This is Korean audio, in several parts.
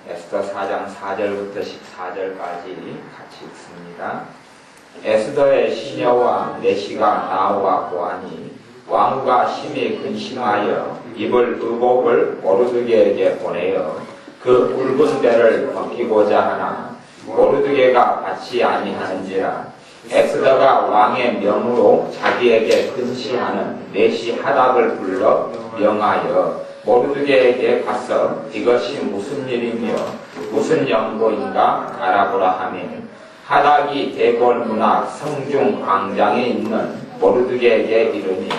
에스더 4장 4절부터 14절까지 같이 읽습니다. 에스더의 시녀와 내시가 나와 보아니 왕후가 심히 근심하여 입을 의복을 모르드게에게 보내어 그 굵은 배를 벗기고자 하나 모르드게가 받지 아니하는지라. 에스더가 왕의 명으로 자기에게 근시하는 내시 하닥을 불러 명하여 모르드게에게 가서 이것이 무슨 일이며 무슨 연고인가 알아보라 하매 하닥이 대궐 문학 성중 광장에 있는 모르드게에게 이르니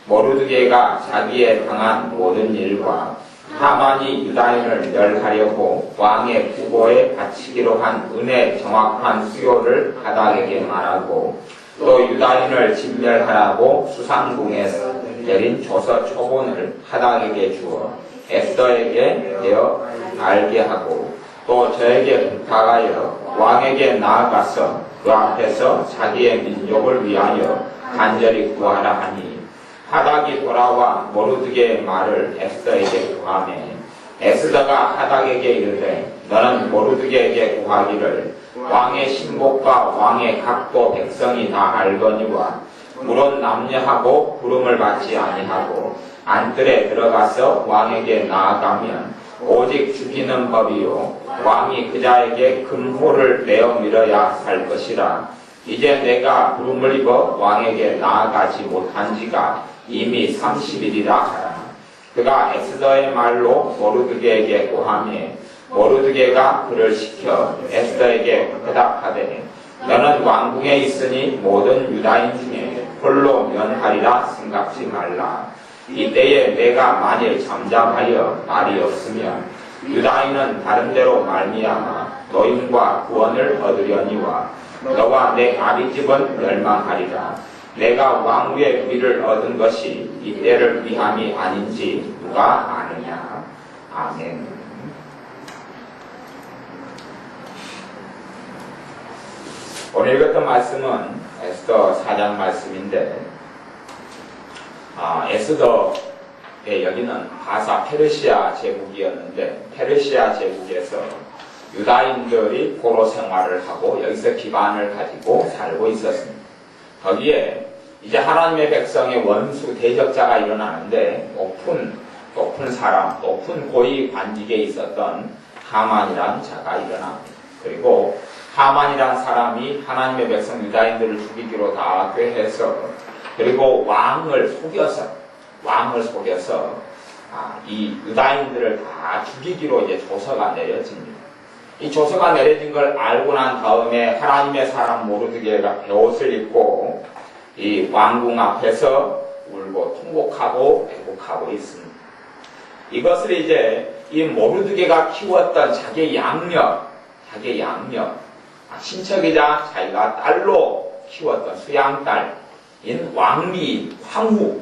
모르드게가 자기의 당한 모든 일과 하만이 유다인을 멸하려고 왕의 부고에 바치기로 한 은혜 정확한 수요를 하닥에게 말하고 또 유다인을 진멸하라고 수상궁에서 내린 조서 초본을 하닥에게 주어 에스더에게 내어 알게 하고 또 저에게 부탁하여 왕에게 나아가서 그 앞에서 자기의 민족을 위하여 간절히 구하라 하니 하닥이 돌아와 모르드게의 말을 에스더에게 구하매 에스더가 하닥에게 이르되 너는 모르드게에게 구하기를 왕의 신복과 왕의 각도 백성이 다 알거니와 물론 남녀하고 부름을 받지 아니하고 안뜰에 들어가서 왕에게 나아가면 오직 죽이는 법이요 왕이 그자에게 금호를 내어 밀어야 할 것이라. 이제 내가 부름을 입어 왕에게 나아가지 못한 지가 이미 30일이라 하라. 그가 에스더의 말로 모르드게에게 고하매 모르드게가 그를 시켜 에스더에게 대답하되 너는 왕궁에 있으니 모든 유다인 중에 홀로 면하리라 생각지 말라. 이때에 내가 만일 잠잠하여 말이 없으면 유다인은 다른 데로 말미암아 노임과 구원을 얻으려니와 너와 내 아비집은 멸망하리라. 내가 왕후의 위를 얻은 것이 이때를 위함이 아닌지 누가 아느냐. 아멘. 오늘 읽었던 말씀은 에스더 4장 말씀인데 에스더의 여기는 바사 페르시아 제국이었는데 페르시아 제국에서 유다인들이 포로 생활을 하고 여기서 기반을 가지고 살고 있었습니다. 거기에 이제 하나님의 백성의 원수 대적자가 일어나는데 높은 사람, 높은 고위 관직에 있었던 하만이라는 자가 일어납니다. 그리고 하만이라는 사람이 하나님의 백성 유다인들을 죽이기로 다 꾀해서 그리고 왕을 속여서 이 유다인들을 다 죽이기로 이제 조서가 내려집니다. 이 조서가 내려진 걸 알고 난 다음에 하나님의 사람 모르드게가 베옷을 입고 이 왕궁 앞에서 울고 통곡하고 애곡하고 있습니다. 이것을 이제 이 모르드게가 키웠던 자기의 양녀, 친척이자 자기가 딸로 키웠던 수양딸인 왕비인,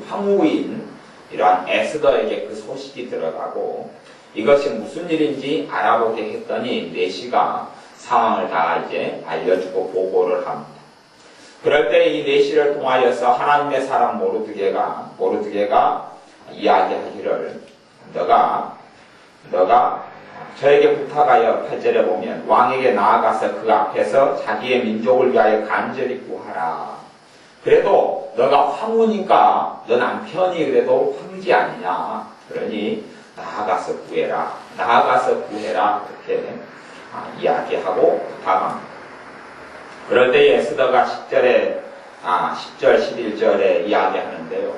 황후인 이러한 에스더에게 그 소식이 들어가고 이것이 무슨 일인지 알아보게 했더니 내시가 상황을 다 이제 알려주고 보고를 합니다. 그럴 때 이 내시를 통하여서 하나님의 사람 모르드게가 이야기하기를 너가 저에게 부탁하여 8절에 보면 왕에게 나아가서 그 앞에서 자기의 민족을 위하여 간절히 구하라. 그래도 너가 황후니까 너 남편이 그래도 황제 아니냐. 그러니 나아가서 구해라. 그렇게 이야기하고 부탁합니다. 그럴 때 에스더가 10절, 11절에 이야기하는데요.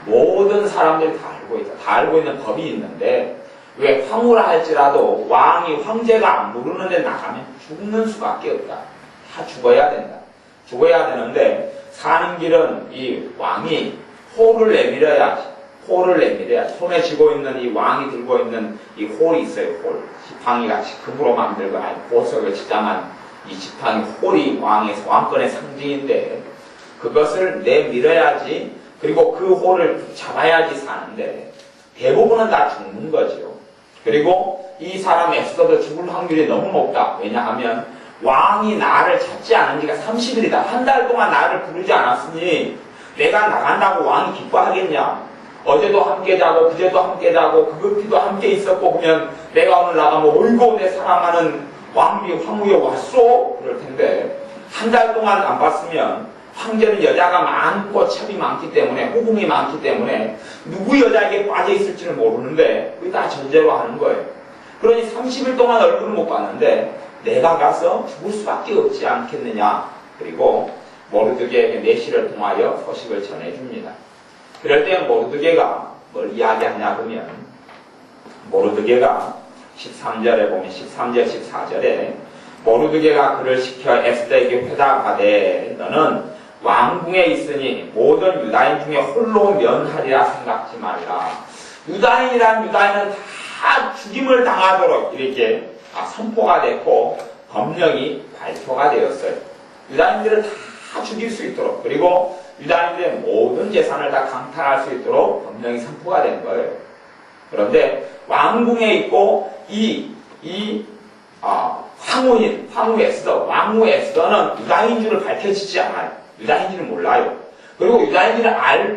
모든 사람들이 다 알고 있다. 다 알고 있는 법이 있는데 왜 황후라 할지라도 왕이 황제가 안 부르는 데 나가면 죽는 수밖에 없다. 다 죽어야 된다. 죽어야 되는데 사는 길은 이 왕이 호를 내밀어야 손에 쥐고 있는 이 왕이 들고 있는 이 홀이 있어요. 홀. 지팡이같이 금으로 만들고 보석을 지장한 이 지팡이 홀이 왕권의 상징인데 그것을 내밀어야지 그리고 그 홀을 잡아야지 사는데 대부분은 다 죽는 거죠. 그리고 이 사람 에스더도 죽을 확률이 너무 높다. 왜냐하면 왕이 나를 찾지 않은 지가 30일이다. 한 달 동안 나를 부르지 않았으니 내가 나간다고 왕이 기뻐하겠냐. 어제도 함께 자고 그제도 함께 자고 그것도 함께 있었고 그러면 내가 오늘 나가면 어이구 내 사랑하는 왕비 황후에 왔소? 그럴 텐데 한 달 동안 안 봤으면 황제는 여자가 많고 첩이 많기 때문에 호궁이 많기 때문에 누구 여자에게 빠져 있을지를 모르는데 그게 다 전제로 하는 거예요. 그러니 30일 동안 얼굴을 못 봤는데 내가 가서 죽을 수밖에 없지 않겠느냐. 그리고 모르드게에게 내시를 통하여 소식을 전해줍니다. 그럴 때 모르드게가 뭘 이야기하냐 그러면 모르드게가 13절에 보면 13절 14절에 모르드게가 그를 시켜 에스더에게 회답하되 너는 왕궁에 있으니 모든 유다인 중에 홀로 면하리라 생각지 말라. 유다인은 다 죽임을 당하도록 이렇게 선포가 됐고 법령이 발표가 되었어요. 유다인들을 다 죽일 수 있도록 그리고 유다인들의 모든 재산을 다 강탈할 수 있도록 법령이 선포가 된 거예요. 그런데 왕궁에 있고 황후 에스더는 유다인인 줄을 밝혀지지 않아요. 유다인인지는 몰라요. 그리고 유다인인지를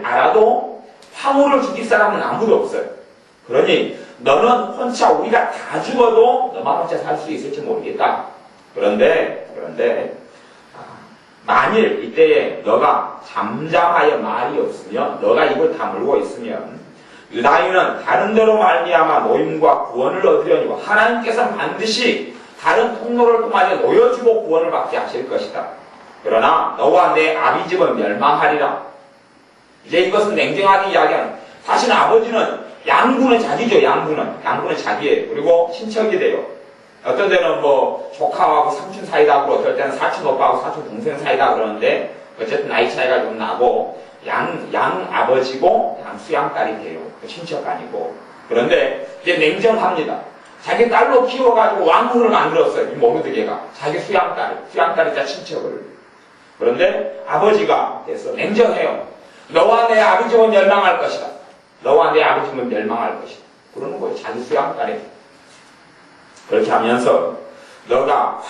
알아도 황후를 죽일 사람은 아무도 없어요. 그러니 너는 혼자 우리가 다 죽어도 너만 혼자 살 수 있을지 모르겠다. 그런데 만일 이때에 너가 잠잠하여 말이 없으면 너가 입을 다물고 있으면 유다인은 다른 데로 말미암아 노임과 구원을 얻으려니와 하나님께서는 반드시 다른 통로를 통하여 놓여주고 구원을 받게 하실 것이다. 그러나 너와 내 아비집은 멸망하리라. 이제 이것은 냉정하게 이야기하는 사실 아버지는 양분은 자기죠. 양분은 자기예요. 그리고 친척이 돼요. 어떤 데는 뭐 조카하고 삼촌 사이다 그러고 어떨 때는 사촌 오빠하고 사촌 동생 사이다 그러는데 어쨌든 나이 차이가 좀 나고 양 아버지고 양 수양딸이 돼요. 친척 아니고. 그런데 이제 냉정합니다. 자기 딸로 키워가지고 왕후를 만들었어요. 이 모르드게가 자기 수양딸이자 친척을. 그런데 아버지가 돼서 냉정해요. 너와 내 아버지는 멸망할 것이다. 너와 내 아버지는 멸망할 것이다. 그러는 거예요. 자기 수양딸이. 그렇게 하면서 너가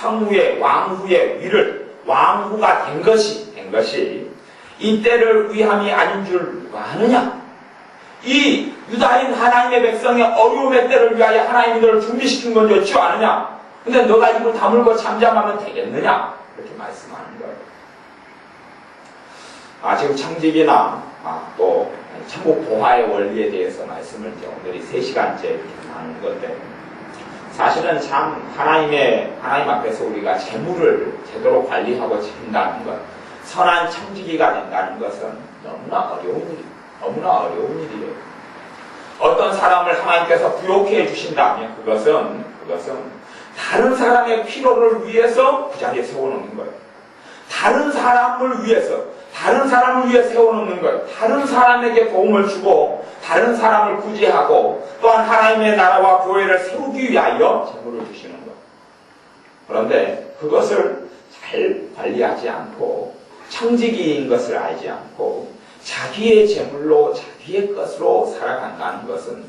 왕후의 위를 왕후가 된 것이 이때를 위함이 아닌 줄 누가 아느냐? 이 유다인 하나님의 백성의 어려움의 때를 위하여 하나님이 너를 준비시킨 건 좋지 않느냐? 근데 너가 입을 다물고 잠잠하면 되겠느냐? 이렇게 말씀하는 거예요. 지금 창직이나 또 천국 보화의 원리에 대해서 말씀을 이제 오늘이 3시간째 이렇게 하는 건데 사실은 참 하나님 앞에서 우리가 재물을 제대로 관리하고 지킨다는 것, 선한 청지기가 된다는 것은 너무나 어려운 일이에요. 어떤 사람을 하나님께서 부욕해 주신다면 그것은 다른 사람의 필요를 위해서 그 자리에 세워놓는 거예요. 다른 사람을 위해 세워놓는 거예요. 다른 사람에게 도움을 주고 다른 사람을 구제하고 또한 하나님의 나라와 교회를 세우기 위하여 재물을 주시는 거예요. 그런데 그것을 잘 관리하지 않고 청지기인 것을 알지 않고 자기의 재물로 자기의 것으로 살아간다는 것은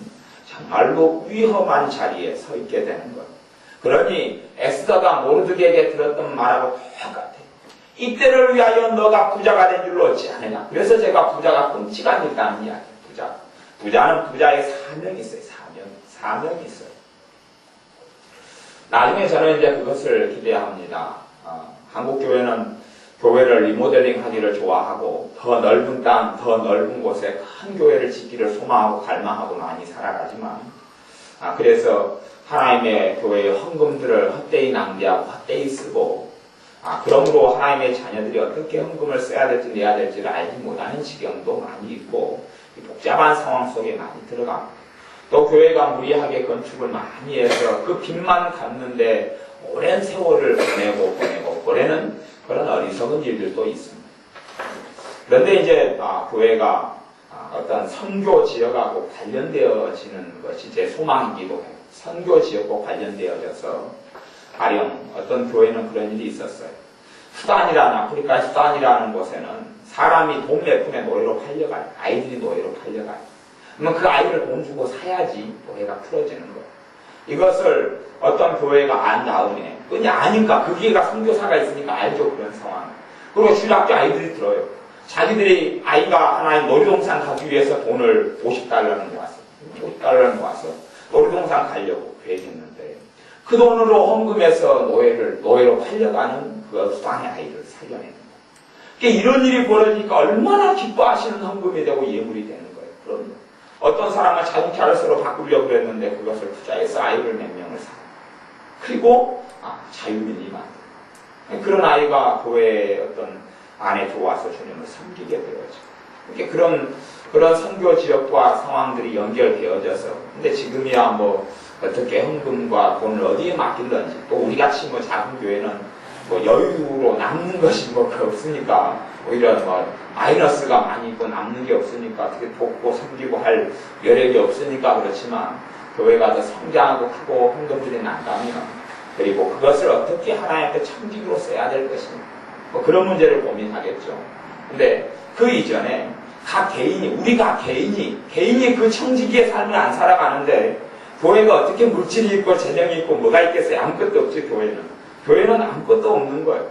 정말로 위험한 자리에 서 있게 되는 거예요. 그러니 에스더가 모르드게에게 들었던 말하고 똑같아요. 이때를 위하여 너가 부자가 된 줄로 어찌 아느냐. 그래서 제가 부자가 끔찍한 일이라는 이야기예요. 부자는 부자의 사명이 있어요. 사명이 있어요. 나중에 저는 이제 그것을 기대합니다. 한국 교회는 교회를 리모델링 하기를 좋아하고 더 넓은 땅, 더 넓은 곳에 큰 교회를 짓기를 소망하고 갈망하고 많이 살아가지만 그래서 하나님의 교회의 헌금들을 헛되이 낭비하고 헛되이 쓰고 그러므로 하나님의 자녀들이 어떻게 헌금을 써야 될지 내야 될지를 알지 못하는 지경도 많이 있고 복잡한 상황 속에 많이 들어갑니다. 또 교회가 무리하게 건축을 많이 해서 그 빚만 갚는데 오랜 세월을 보내고 올해는 그런 어리석은 일들도 있습니다. 그런데 이제 교회가 어떤 선교 지역하고 관련되어지는 것이 제 소망이기도 해요. 선교 지역과 관련되어져서 가령 어떤 교회는 그런 일이 있었어요. 아프리카 수단이라는 곳에는 사람이 돈 몇 푼에 노예로 팔려가요. 아이들이 노예로 팔려가요. 그러면 그 아이를 돈 주고 사야지 노예가 풀어지는 거예요. 이것을 어떤 교회가 안 다음에 그냥 아니까 그 기회가 선교사가 있으니까 알죠. 그런 상황. 그리고 신학교 아이들이 들어요. 자기들이 아이가 하나의 놀이동산 가기 위해서 돈을 50달러를 모았어. 50달러를 모아서 놀이동산 가려고 계획했는데 그 돈으로 헌금해서 노예로 팔려가는 그 수상의 아이를 살려내는 거예요. 그러니까 이런 일이 벌어지니까 얼마나 기뻐하시는 헌금이 되고 예물이 되는 거예요. 그럼 어떤 사람은 자동차를 서로 바꾸려고 그랬는데 그것을 투자해서 아이를 몇 명을 사. 그리고 자유민이 만든 그런 아이가 교회에 어떤 안에 들어와서 주님을 섬기게 되어져. 그런 선교 지역과 상황들이 연결되어져서 근데 지금이야 뭐 어떻게 헌금과 돈을 어디에 맡길런지 또 우리같이 뭐 작은 교회는 뭐 여유로 남는 것이 뭐 없으니까 오히려 뭐 마이너스가 많이 있고 남는 게 없으니까 어떻게 돕고 섬기고 할 여력이 없으니까 그렇지만 교회가 더 성장하고 크고 헌금들이 난다면 그리고 그것을 어떻게 하나님께 청직으로 써야 될 것인가 뭐 그런 문제를 고민하겠죠. 근데 그 이전에 우리가 개인이 그 청지기의 삶을 안 살아가는데 교회가 어떻게 물질이 있고 재능이 있고 뭐가 있겠어요? 아무것도 없지 교회는 아무것도 없는 거예요.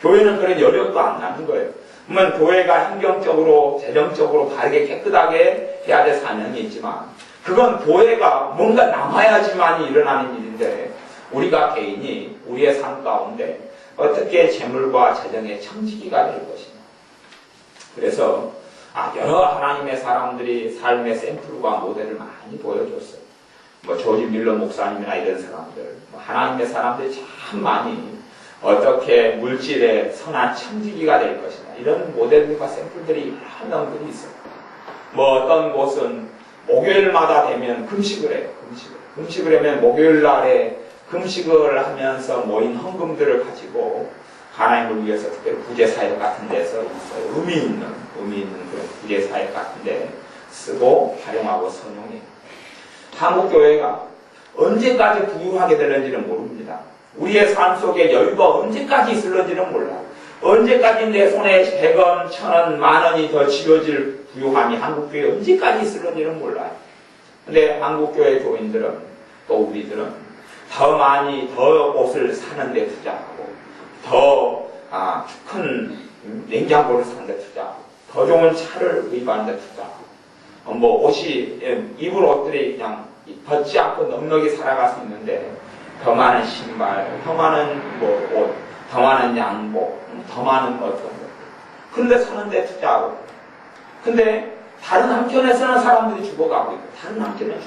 교회는 그런 여력도 안 나는 거예요. 그러면 교회가 행정적으로 재정적으로 바르게 깨끗하게 해야 될 사명이 있지만 그건 교회가 뭔가 남아야지만이 일어나는 일인데 우리가 개인이 우리의 삶 가운데 어떻게 재물과 재정의 청지기가 될 것이냐. 그래서 여러 하나님의 사람들이 삶의 샘플과 모델을 많이 보여줬어요. 뭐 조지 밀러 목사님이나 이런 사람들, 하나님의 사람들이 참 많이 어떻게 물질의 선한 청지기가 될 것이냐 이런 모델들과 샘플들이 여러 명들이 있어요. 뭐 어떤 곳은 목요일마다 되면 금식을 해요. 금식을 하면 목요일 날에 금식을 하면서 모인 헌금들을 가지고 하나님을 위해서 특별히 구제사역 같은 데서 있어요. 의미 있는 그런 구제사역 같은 데 쓰고 활용하고 선용해요. 한국교회가 언제까지 부유하게 되는지는 모릅니다. 우리의 삶 속에 여유가 언제까지 있을는지는 몰라요. 언제까지 내 손에 100원, 1000원, 만원이 더 쥐어질 부유함이 한국교회에 언제까지 있을는지는 몰라요. 근데 한국교회 교인들은 또 우리들은 더 많이 더 옷을 사는 데 투자하고 더 큰 냉장고를 사는 데 투자하고 더 좋은 차를 구입하는 데 투자하고 뭐 옷이 입을 옷들이 그냥 벗지 않고 넉넉히 살아갈 수 있는데 더 많은 신발, 더 많은 뭐 옷, 더 많은 양복, 더 많은 어떤 것들 그런데 사는 데 투자하고 근데 다른 한편에서는 사람들이 죽어가고 있고 다른 한편은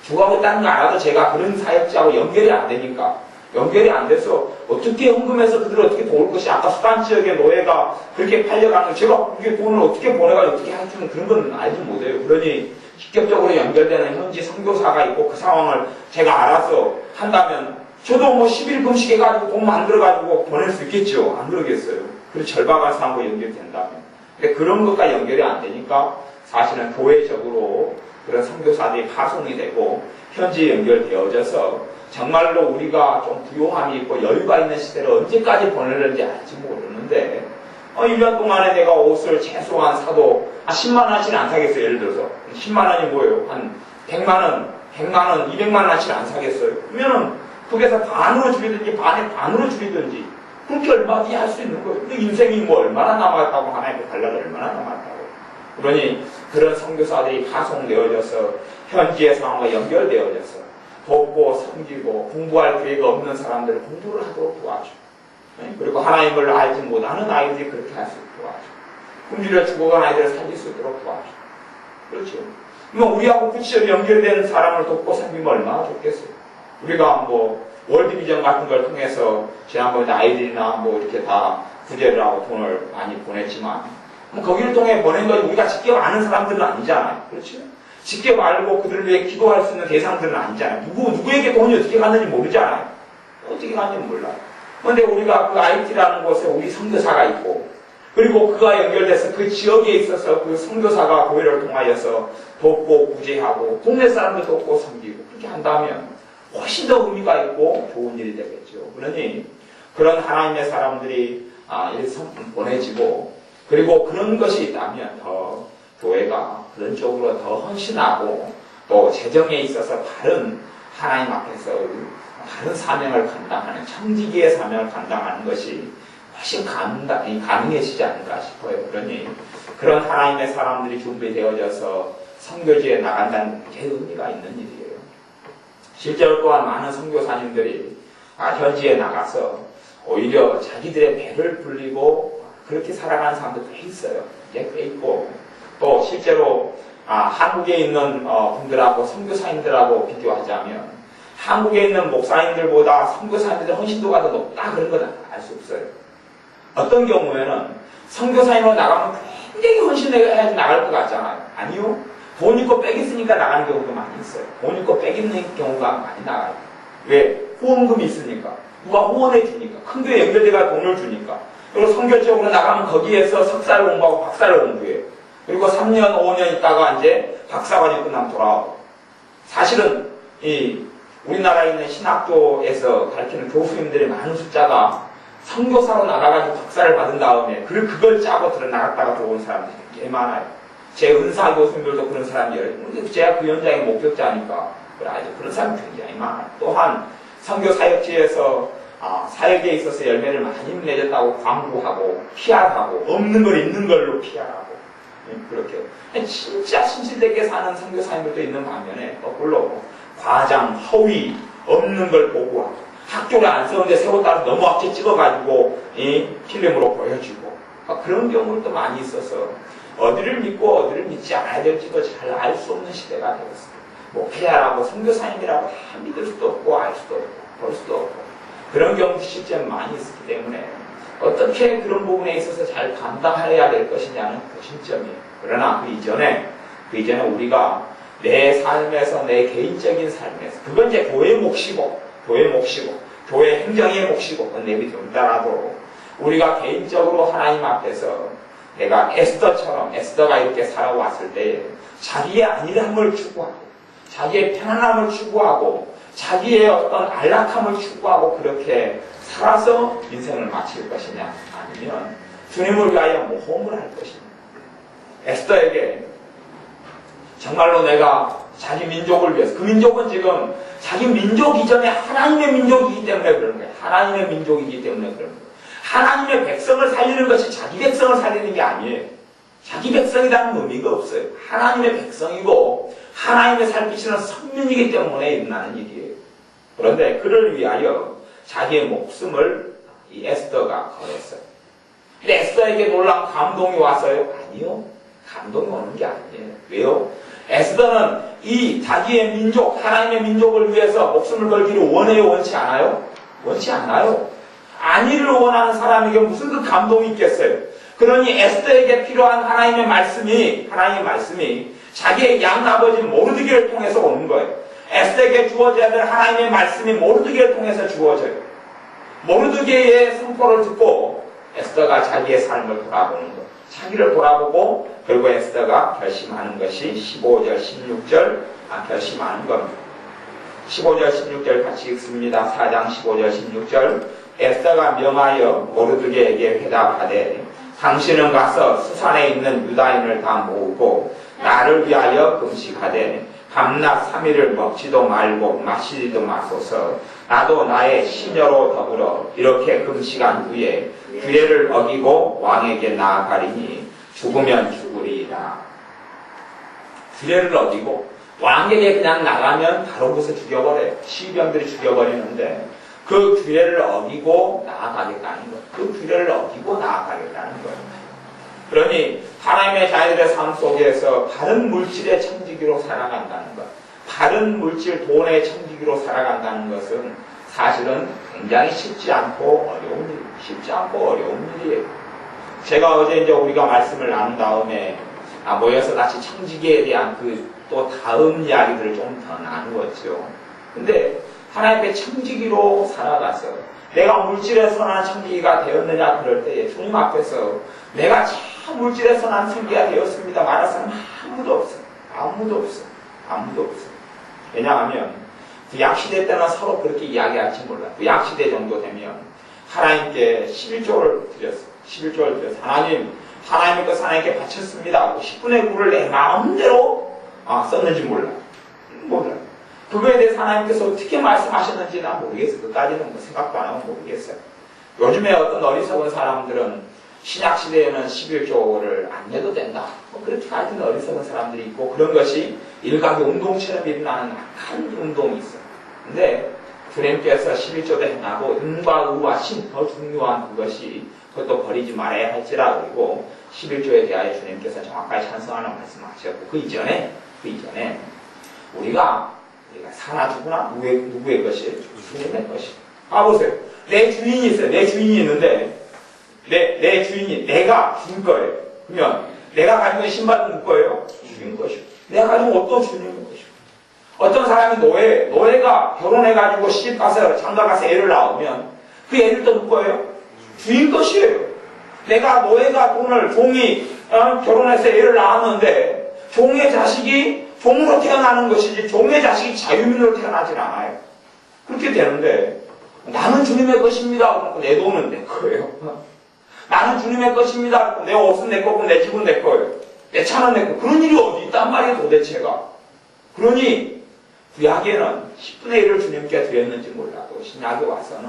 죽어가고 있다는 거 알아도 제가 그런 사역자하고 연결이 안 되니까 연결이 안 돼서 어떻게 헌금해서 그들을 어떻게 도울 것이 아까 수단 지역의 노예가 그렇게 팔려가는 제가 그게 돈을 어떻게 보내가지고 어떻게 해주는 그런 건 알지 못해요. 그러니 직접적으로 연결되는 현지 선교사가 있고 그 상황을 제가 알아서 한다면 저도 뭐 10일 금식해가지고 돈 만들어가지고 보낼 수 있겠죠. 안 그러겠어요. 그리고 절박한 상황과 연결된다면. 근데 그런 것과 연결이 안 되니까 사실은 교회적으로 그런 선교사들이 파송이 되고 현지에 연결되어져서 정말로 우리가 좀 부요함이 있고 여유가 있는 시대를 언제까지 보내는지 알지 모르는데 1년 동안에 내가 옷을 최소한 사도 10만 원치는 안 사겠어요. 예를 들어서 10만 원이 뭐예요? 한 100만 원, 200만 원치는 안 사겠어요. 그러면은 그게서 반으로 줄이든지 반으로 줄이든지 그렇게 얼마든지 할 수 있는 거예요. 근데 인생이 뭐 얼마나 남았다고 하나님께 달라고 얼마나 남았다고. 그러니 그런 선교사들이 파송되어져서 현지의 상황과 연결되어져서 돕고 섬기고 공부할 기회가 없는 사람들을 공부를 하도록 도와줘. 그리고 하나님을 알지 못하는 아이들이 그렇게 할 수 있도록 도와줘. 굶주려 죽어간 아이들을 살릴 수 있도록 도와줘. 그렇죠. 뭐 우리하고 구체적으로 연결된 사람을 돕고 섬기면 얼마나 좋겠어요. 우리가 뭐 월드비전 같은 걸 통해서 지난번에 아이들이나 뭐 이렇게 다 구제를 하고 돈을 많이 보냈지만 뭐 거기를 통해 보낸 것이 우리가 직접 아는 사람들은 아니잖아요. 그렇죠? 직접 알고 그들을 위해 기도할 수 있는 대상들은 아니잖아요. 누구에게 돈이 어떻게 갔는지 모르잖아요. 어떻게 갔는지 몰라요. 그런데 우리가 그 IT라는 곳에 우리 선교사가 있고 그리고 그가 연결돼서 그 지역에 있어서 그 선교사가 교회를 통하여서 돕고 구제하고 동네 사람들 돕고 섬기고 그렇게 한다면 훨씬 더 의미가 있고 좋은 일이 되겠죠. 그러니 그런 하나님의 사람들이 보내지고 그리고 그런 것이 있다면 더 교회가 그런 쪽으로 더 헌신하고 또 재정에 있어서 다른 하나님 앞에서 다른 사명을 감당하는 청지기의 사명을 감당하는 것이 훨씬 가능해지지 않을까 싶어요. 그러니 그런 하나님의 사람들이 준비되어져서 선교지에 나간다는 게 의미가 있는 일이에요. 실제로 또한 많은 선교사님들이 현지에 나가서 오히려 자기들의 배를 불리고 그렇게 살아가는 사람도 꽤 있어요. 꽤 있고 또 실제로 한국에 있는 분들하고 선교사님들하고 비교하자면 한국에 있는 목사님들보다 선교사님들의 헌신도가 더 높다 그런 건 알 수 없어요. 어떤 경우에는 선교사님으로 나가면 굉장히 헌신해야지 나갈 것 같잖아요. 아니요. 돈 있고 빽 있으니까 나가는 경우도 많이 있어요. 돈 있고 빽 있는 경우가 많이 나가요. 왜? 후원금이 있으니까. 누가 후원해 주니까. 큰 교회 연결대가 돈을 주니까. 그리고 선교적으로 나가면 거기에서 석사를 공부하고 박사를 공부해요. 그리고 3년, 5년 있다가 이제 박사과정 끝나면 돌아오고. 사실은 우리나라에 있는 신학교에서 가르치는 교수님들의 많은 숫자가 선교사로 나가가지고 박사를 받은 다음에 그걸 짜고 나갔다가 들어온 사람들이 꽤 많아요. 제 은사 교수님들도 그런 사람이 근데 제가 그 현장의 목격자니까 그런 사람이 굉장히 많아요. 또한 선교 사역지에서 사역에 있어서 열매를 많이 맺었다고 광고하고 PR하고 없는 걸 있는 걸로 PR하고 그렇게 진짜 신실되게 사는 선교사님들도 있는 반면에 거꾸로 과장, 허위, 없는 걸 보고하고 학교를 안 세우는데 세웠다가 너무 앞에 찍어가지고 필름으로 보여주고 그런 경우도 많이 있어서 어디를 믿고 어디를 믿지 않아야 될지도 잘 알 수 없는 시대가 되었습니다. 목회자라고 선교사님이라고 다 믿을 수도 없고 알 수도 없고 볼 수도 없고 그런 경우도 실제 많이 있기 때문에 어떻게 그런 부분에 있어서 잘 감당해야 될 것이냐는 고심점이에요. 그러나 그 이전에 우리가 내 삶에서 내 개인적인 삶에서 그건 이제 교회 몫이고 교회 행정의 몫이고 그건 내비둔다라도 우리가 개인적으로 하나님 앞에서 내가 에스더가 이렇게 살아왔을 때 자기의 안일함을 추구하고 자기의 편안함을 추구하고 자기의 어떤 안락함을 추구하고 그렇게 살아서 인생을 마칠 것이냐 아니면 주님을 위하여 모험을 할 것이냐. 에스더에게 정말로 내가 자기 민족을 위해서 그 민족은 지금 자기 민족 이전에 하나님의 민족이기 때문에 그런 거예요. 하나님의 민족이기 때문에 그런 거예요. 하나님의 백성을 살리는 것이 자기 백성을 살리는 게 아니에요. 자기 백성이라는 의미가 없어요. 하나님의 백성이고 하나님의 살피시는 선민이기 때문에 일어나는 일이에요. 그런데 그를 위하여 자기의 목숨을 이 에스더가 걸었어요. 근데 에스더에게 놀라운 감동이 왔어요? 아니요. 감동이 오는 게 아니에요. 왜요? 에스더는 이 자기의 민족, 하나님의 민족을 위해서 목숨을 걸기를 원해요? 원치 않아요? 원치 않아요. 안위를 원하는 사람에게 무슨 그 감동이 있겠어요? 그러니 에스더에게 필요한 하나님의 말씀이 자기의 양아버지 모르드게를 통해서 오는 거예요. 에스더에게 주어져야 될 하나님의 말씀이 모르드게를 통해서 주어져요. 모르드게의 선포를 듣고 에스더가 자기의 삶을 돌아보는 거예요. 자기를 돌아보고 결국 에스더가 결심하는 것이 15절, 16절 결심하는 겁니다. 15절, 16절 같이 읽습니다. 4장 15절, 16절 에스더가 명하여 모르드게에게 회답하되 당신은 가서 수산에 있는 유다인을 다 모으고 나를 위하여 금식하되 밤낮 3일을 먹지도 말고 마시지도 마소서. 나도 나의 시녀로 더불어 이렇게 금식한 후에 규례를 어기고 왕에게 나아가리니 죽으면 죽으리이다. 규례를 어기고 왕에게 그냥 나가면 바로 그것을 죽여버려요. 시병들이 죽여버리는데 그 규례를 어기고 나아가겠다는 거예요. 그 규례를 어기고 나아가겠다는 거예요. 그러니 하나님의 자녀들의 삶 속에서 바른 물질의 청지기로 살아간다는 것, 바른 물질 돈의 청지기로 살아간다는 것은 사실은 굉장히 쉽지 않고 어려운 일이에요. 제가 어제 이제 우리가 말씀을 나눈 다음에 모여서 같이 청지기에 대한 그 또 다음 이야기들을 좀 더 나누었죠. 근데 하나님의 청지기로 살아가서 내가 물질에 선한 청지기가 되었느냐 그럴 때에 주님 앞에서 내가 참 물질에 선한 청지기가 되었습니다 말할 사람 아무도 없어요. 왜냐하면 구약시대 때는 서로 그렇게 이야기할지 몰라요. 구약시대 정도 되면 하나님께 11조를 드렸어요. 하나님의 것을 하나님께 바쳤습니다. 10분의 9를 내 마음대로 썼는지 몰라요. 그거에 대해서 하나님께서 어떻게 말씀하셨는지 난 모르겠어요. 그까지는 생각도 안 하고 모르겠어요. 요즘에 어떤 어리석은 사람들은 신약시대에는 11조를 안 내도 된다. 뭐 그렇게 하여튼 어리석은 사람들이 있고 그런 것이 일각의 운동처럼 일어나는 악한 운동이 있어요. 근데 주님께서 11조도 행하고 은과 의와 신, 더 중요한 그것이 그것도 버리지 말아야 할지라 그리고 11조에 대하여 주님께서 정확하게 찬성하는 말씀하셨고 그 이전에 우리가 사나 죽으나 누구의 것이? 주님의 것이. 보세요. 내 주인이 있어요. 내 주인이 있는데 내 주인이 내가 준 거예요. 그러면 내가 가지고 있는 신발은 누구 거예요? 주인 것이고. 내가 가지고 어떤 주인의 것이고. 어떤 사람이 노예가 결혼해가지고 시집 가서 장가 가서 애를 낳으면 그 애를 또 누구 거예요? 주인 것이에요. 내가 노예가 종이 결혼해서 애를 낳았는데 종의 자식이 종으로 태어나는 것이지 종의 자식이 자유민으로 태어나질 않아요. 그렇게 되는데 나는 주님의 것입니다. 그러니까 내 돈은 내 거예요. 나는 주님의 것입니다. 내 옷은 내 거고 내 집은 내 거예요. 내 차는 내 거. 그런 일이 어디 있단 말이에요 도대체가. 그러니 구약에는 10분의 1을 주님께 드렸는지 몰라도 신약에 와서는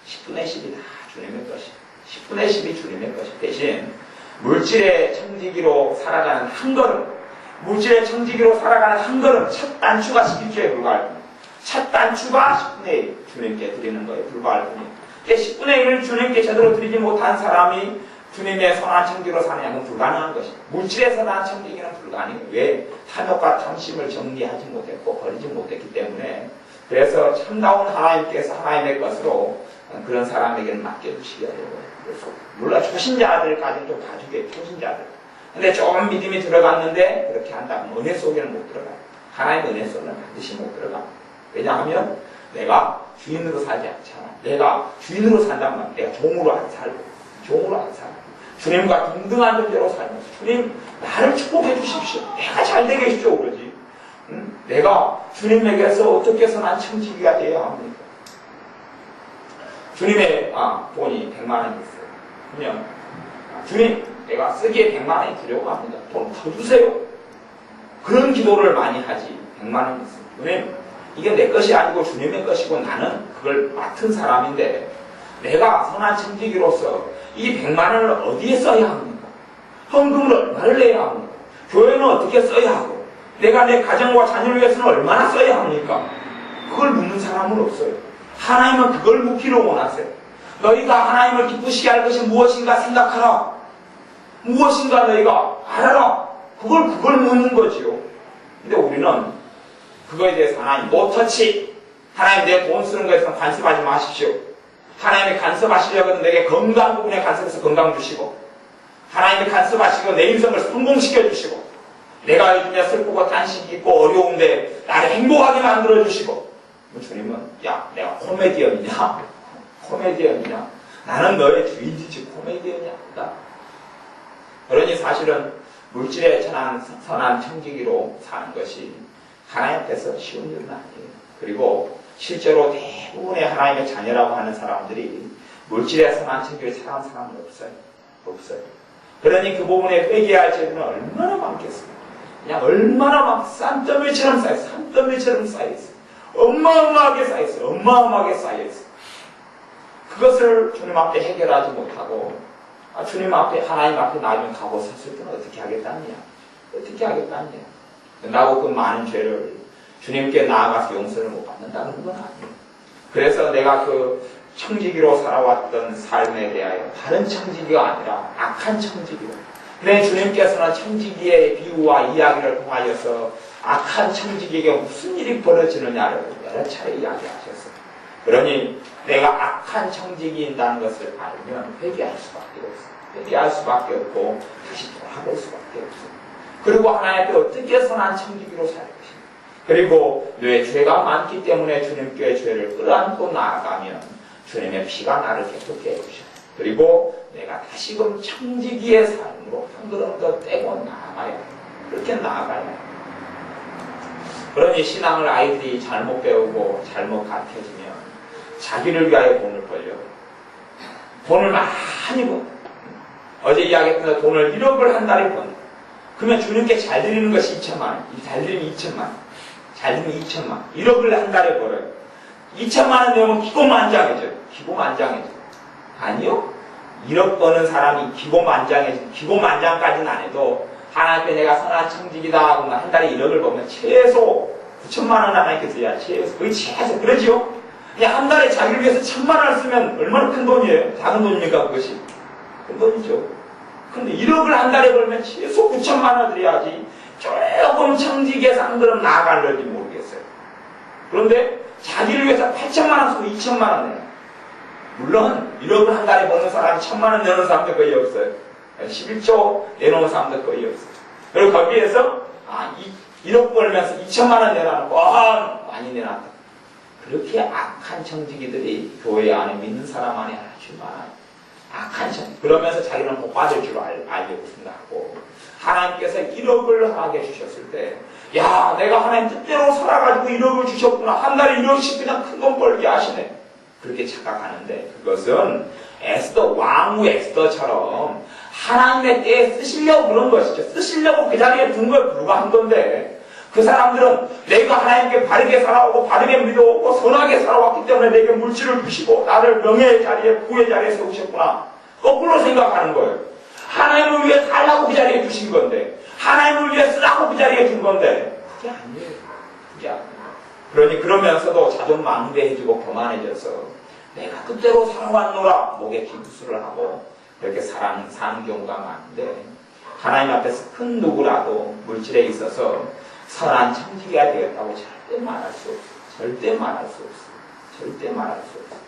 10분의 10이 다 주님의 것이 10분의 10이 주님의 것이 대신 물질의 청지기로 살아가는 한 걸음 물질의 청지기로 살아가는 한 걸음 첫 단추가 11조에 불과할 뿐이에요. 첫 단추가 10분의 1 주님께 드리는 거에 불과할 뿐이에요. 10분의 1을 주님께 제대로 드리지 못한 사람이 주님의 선한 청지기로 사느냐 는 불가능한 것이에요. 물질의 선한 청지기는 불가능해요. 왜? 탐욕과 탐심을 정리하지 못했고 버리지 못했기 때문에 그래서 참다운 하나님께서 하나님의 것으로 그런 사람에게는 맡겨주시게 돼요. 물론 초신자들까지는 좀 봐주게 초신자들. 근데 조금 믿음이 들어갔는데 그렇게 한다면 은혜 속에는 못 들어가요. 하나님의 은혜 속에는 반드시 못 들어가. 왜냐하면 내가 주인으로 살지 않잖아. 내가 주인으로 산단 말이야. 내가 종으로 안 살고 주님과 동등한 존재로 살면서 주님 나를 축복해 주십시오. 내가 잘 되게 해주십시오. 그러지. 내가 주님에게서 어떻게 선한 청지기가 되어야 합니까? 주님의 돈이 100만 원이 있어요. 그러면 주님 내가 쓰기에 100만 원이 부족합니다. 돈 더 주세요. 그런 기도를 많이 하지. 100만 원이 있어요. 주님 이게 내 것이 아니고 주님의 것이고 나는 그걸 맡은 사람인데 내가 선한 청지기로서 이 100만 원을 어디에 써야 합니까? 헌금을 얼마를 내야 합니까? 교회는 어떻게 써야 하고 내가 내 가정과 자녀를 위해서는 얼마나 써야 합니까? 그걸 묻는 사람은 없어요. 하나님은 그걸 묻기를 원하세요. 너희가 하나님을 기쁘시게 할 것이 무엇인가 생각하라. 무엇인가 너희가 알아라. 그걸 묻는 거지요. 근데 우리는 그거에 대해서 하나님 노터치 하나님 내 돈 쓰는 거에 대해서 간섭하지 마십시오. 하나님이 간섭하시려고 하면 내게 건강 부분에 간섭해서 건강 주시고 하나님이 간섭하시고 내 인생을 성공시켜 주시고 내가 요즘에 슬프고 탄식이 있고 어려운데 나를 행복하게 만들어 주시고 주님은 야 내가 코미디언이냐? 나는 너의 주인이지 코미디언이 아니다. 그러니 사실은 물질의 선한 청지기로 사는 것이 하나님 앞에서 쉬운 일은 아니에요. 그리고 실제로 대부분의 하나님의 자녀라고 하는 사람들이 물질의 선한 청지기를 사랑하는 사람은 없어요. 그러니 그 부분에 회개할 죄는 얼마나 많겠습니까? 그냥 얼마나 막 산더미처럼 쌓여있어요. 어마어마하게 쌓여있어요. 그것을 주님 앞에 해결하지 못하고 주님 앞에 하나님 앞에 나중에 가고 섰을 때는 어떻게 하겠다느냐. 나고 그 많은 죄를 주님께 나아가서 용서를 못 받는다는 건 아니에요. 그래서 내가 그 청지기로 살아왔던 삶에 대하여 다른 청지기가 아니라 악한 청지기로. 그래 주님께서는 청지기의 비유와 이야기를 통하여서 악한 청지기에게 무슨 일이 벌어지느냐를 여러 차례 이야기하셨어요. 그러니 내가 악한 청지기인다는 것을 알면 회개할 수밖에 없고 다시 돌아볼 수밖에 없어요. 그리고 하나님 앞에 어떻게 선한 청지기로 살 것인가. 그리고 내 죄가 많기 때문에 주님께 죄를 끌어안고 나아가면 주님의 피가 나를 깨끗게 해주셔요. 그리고 내가 다시금 청지기의 삶으로 한 걸음 더 떼고 나아가야 해요. 그렇게 나아가야 해요. 그러니 신앙을 아이들이 잘못 배우고 잘못 가르쳐지면 자기를 위하여 돈을 벌려고 돈을 많이 번. 어제 이야기했던 돈을 1억을 한 달에 번. 그러면 주님께 잘 드리는 것이 2천만 원. 잘 드리면 2천만 원. 1억을 한 달에 벌어요. 2천만 원 내면 기고만장해져요. 아니요. 1억 버는 사람이 기고만장까지는 안 해도 하나님께 내가 선한 청직이다 하고 한 달에 1억을 벌면 최소 9천만 원 하나님께 드려야 최소. 그게 최소. 그러지요? 그냥 한 달에 자기를 위해서 1,000만 원을 쓰면 얼마나 큰 돈이에요? 작은 돈입니까 그것이? 큰 돈이죠. 근데 1억을 한 달에 벌면 최소 9천만 원 드려야지 조금 청직에서 한 걸음 나아갈는지 모르겠어요. 그런데 자기를 위해서 8천만 원 쓰고 2천만 원 내요. 물론 1억을 한 달에 버는 사람이 1,000만 원 내는 사람도 거의 없어요. 11조 내놓은 사람도 거의 없어요. 그리고 거기에서 1억 벌면서 2천만 원 내놔놓고 많이 내놨다. 그렇게 악한 청지기들이 교회 안에 믿는 사람 안에 아주 많아요. 악한 청지기. 그러면서 자기는 복 받을 줄 알려고 생각하고 하나님께서 1억을 하게 주셨을 때 야 내가 하나님 뜻대로 살아가지고 1억을 주셨구나. 한 달에 1억씩 그냥 큰 돈 벌게 하시네. 그렇게 착각하는데 그것은 왕후 에스더처럼 하나님의 때에 쓰시려고 그런 것이죠. 쓰시려고 그 자리에 둔 걸 불과한 건데 그 사람들은 내가 하나님께 바르게 살아오고 바르게 믿어오고 선하게 살아왔기 때문에 내게 물질을 주시고 나를 명예의 자리에 부의 자리에 세우셨구나. 거꾸로 생각하는 거예요. 하나님을 위해 달라고 그 자리에 주신 건데 하나님을 위해 쓰라고 그 자리에 준 건데 그게 아니에요. 그게 아니에요. 그러니 그러면서도 자존 망대해지고 교만해져서 내가 뜻대로 살아왔노라 목에 기부수를 하고 이렇게 사는 경우가 많은데 하나님 앞에서 큰 누구라도 물질에 있어서 선한 청지기가 되었다고 절대 말할 수 없어요. 절대 말할 수 없어요. 절대 말할 수 없어요.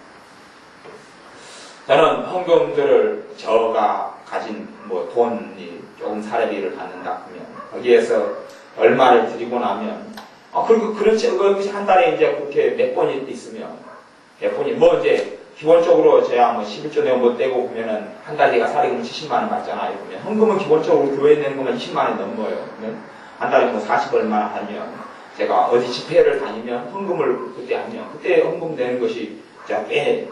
저는 헌금들을 저가 가진 돈이 조금 사례비를 받는다 하면 거기에서 얼마를 드리고 나면 그리고 그것이 한 달에 이제 그렇게 몇 번이 있으면 몇 번이 이제 기본적으로 제가 11조 내고 떼고 보면은 한 달 내가 사례금을 70만 원 받잖아요. 그러면 헌금은 기본적으로 교회에 내는 것만 20만 원 넘어요. 그러면 한 달에 40 얼마나 하면 제가 어디 집회를 다니면 헌금을 그때 하면 그때 헌금 내는 것이 제가 꽤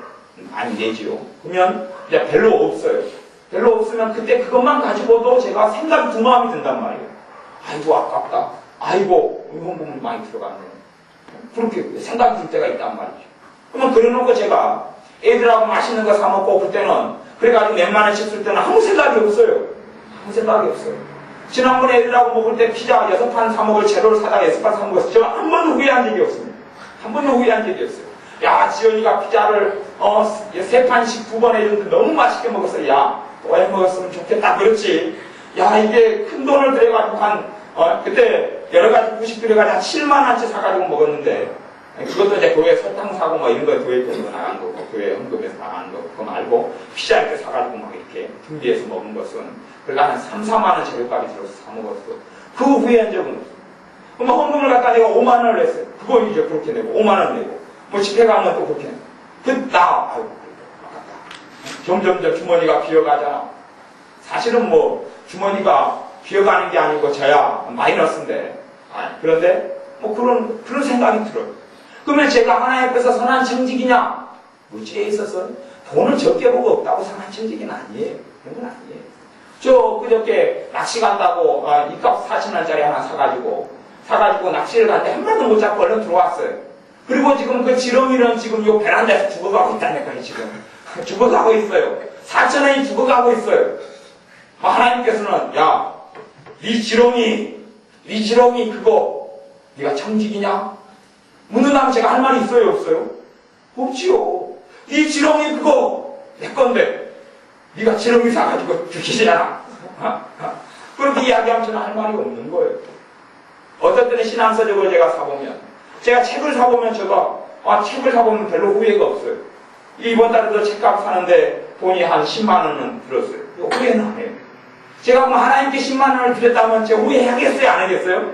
많이 내지요. 그러면 이제 별로 없어요. 별로 없으면 그때 그것만 가지고도 제가 생각이 두 마음이 든단 말이에요. 아이고 아깝다. 아이고 헌금이 많이 들어갔네. 그렇게 생각이 들 때가 있단 말이죠. 그러면 그래놓고 제가 애들하고 맛있는 거 사 먹고 그때는 그래가지고 몇만 원씩 쓸 때는 아무 생각이 없어요. 아무 생각이 없어요. 지난번에 애들하고 먹을 때 피자 6판 사 먹을 재료를 사다가 6판 사 먹었어요. 제가 한 번도 후회한 적이 없습니다. 한 번도 후회한 적이 없어요. 야 지연이가 피자를 3판씩 2번 해줬는데 너무 맛있게 먹었어요. 야 또 해 먹었으면 좋겠다. 그렇지. 야 이게 큰 돈을 들여가지고 그때 여러가지 부식 들여가지고 한 7만 원치 사가지고 먹었는데 그것도 이제 교회 설탕 사고 이런 거 교회 돈으로 나간 거고 교회 헌금에서 나간 거고 그거 말고 피자 이렇게 사가지고 이렇게 준비해서 먹은 것은 그러니까 한 3, 4만 원 재료값이 들어서 사 먹었어. 그 후회한 적은 없어. 그럼 헌금을 갖다 내가 5만 원을 냈어요. 그거 이제 그렇게 내고 5만 원 내고 집회 가면 또 그렇게 내고 아이고 아깝다. 점점 주머니가 비어가잖아. 사실은 주머니가 비어가는 게 아니고 저야 마이너스인데 그런데 그런 생각이 들어요. 그러면 제가 하나님 앞에서 선한 청직이냐? 물질에 있어서 돈을 적게 보고 없다고 선한 청직이는 아니에요. 그런 건 아니에요. 저 그저께 낚시 간다고 이값 4,000원짜리 하나 사가지고 낚시를 갔는데 한 번도 못 잡고 얼른 들어왔어요. 그리고 지금 그 지렁이는 지금 요 베란다에서 죽어가고 있다니까요. 지금 죽어가고 있어요. 4,000원이 죽어가고 있어요. 하나님께서는 야, 네 지렁이 그거 네가 청직이냐? 묻는다면 제가 할 말이 있어요 없어요? 없지요. 네 지렁이 그거 내 건데 네가 지렁이 사가지고 죽이잖아. 그렇게 이야기하면 저는 할 말이 없는 거예요. 어떨 때는 신앙서적을 제가 사보면 제가 책을 사보면 책을 사보면 별로 후회가 없어요. 이번 달에도 책값 사는데 돈이 한 10만 원은 들었어요. 후회는 안 해요. 제가 하나님께 10만 원을 드렸다면 제가 후회하겠어요 안 하겠어요?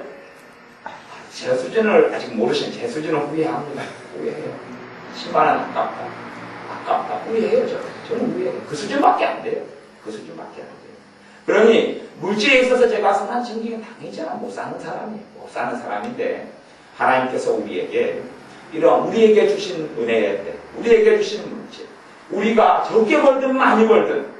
제 수준을 아직 모르시는 제 수준은 후회합니다. 후회해요. 10만 원 아깝다. 후회해요. 저는 후회해요. 그 수준밖에 안 돼요. 그 수준밖에 안 돼요. 그러니 물질에 있어서 제가 선한 청지기가 당연히잖아. 못 사는 사람이에요. 못 사는 사람인데 하나님께서 우리에게 이런 우리에게 주신 은혜에 대해 우리에게 주신 물질 우리가 적게 벌든 많이 벌든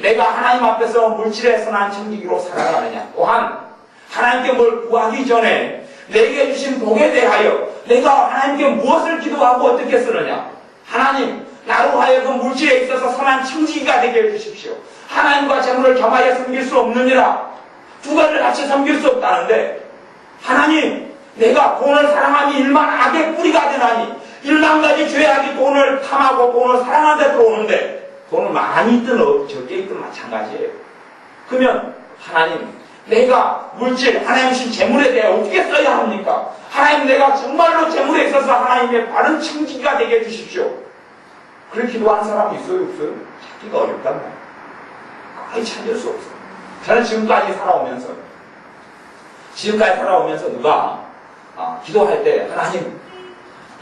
내가 하나님 앞에서 물질에 선한 청지기로 살아가느냐 또한 하나님께 뭘 구하기 전에 내게 주신 복에 대하여 내가 하나님께 무엇을 기도하고 어떻게 쓰느냐. 하나님 나로 하여금 물질에 있어서 선한 청지기가 되게 해주십시오. 하나님과 재물을 겸하여 섬길 수 없느니라. 두 가지를 같이 섬길 수 없다는데, 하나님, 내가 돈을 사랑함이 일만 악의 뿌리가 되나니, 일만 가지 죄악이 돈을 탐하고 돈을 사랑하는 데 들어오는데, 돈을 많이 있든 적게 있든 마찬가지예요. 그러면 하나님, 내가 물질, 하나님 주신 재물에 대해 어떻게 써야 합니까? 하나님, 내가 정말로 재물에 있어서 하나님의 바른 청지기가 되게 해주십시오. 그렇게 기도하는 사람이 있어요, 없어요? 찾기가 어렵단 말이에요. 거의 찾을 수 없어요. 저는 지금까지 살아오면서 누가 기도할 때, 하나님,